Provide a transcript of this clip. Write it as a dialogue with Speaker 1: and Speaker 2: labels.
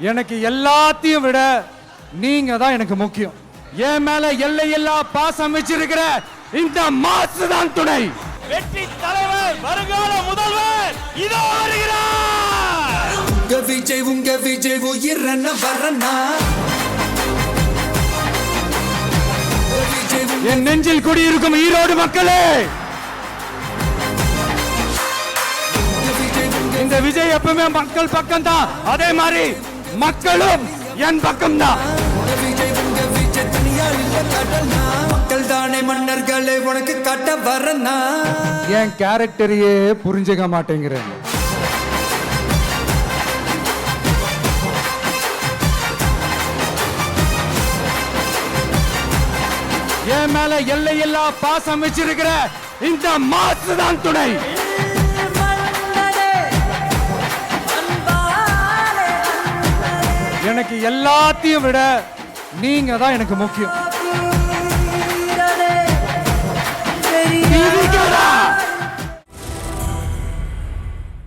Speaker 1: எனக்கு எல்லாத்தையும் விட நீங்க தான் எனக்கு முக்கியம். என் மேல எல்லையில்லா பாசம் வச்சிருக்கிற இந்த மாசு தான் துணை.
Speaker 2: வெற்றி தலைவர், வருங்கால முதல்வர் இதோ வருகிறார்.
Speaker 3: உங்க விஜய் உயிரன வரனா.
Speaker 1: என் நெஞ்சில் குடியிருக்கும் ஈரோடு மக்களே, இந்த விஜய் எப்பவுமே மக்கள் பக்கம் தான், அதே மாதிரி மக்களும் என் பக்கம் தான்.
Speaker 3: மக்கள் தானே மன்னர்களே உனக்கு காட்ட வரனா.
Speaker 1: என் கேரக்டரையே புரிஞ்சுக்க மாட்டேங்கிறேன். என் மேல எல்லையில்லா பாசம் வச்சிருக்கிற இந்த மாசு தான் துணை. எனக்கு எல்லாத்தையும் விட நீங்க தான் எனக்கு முக்கியம்.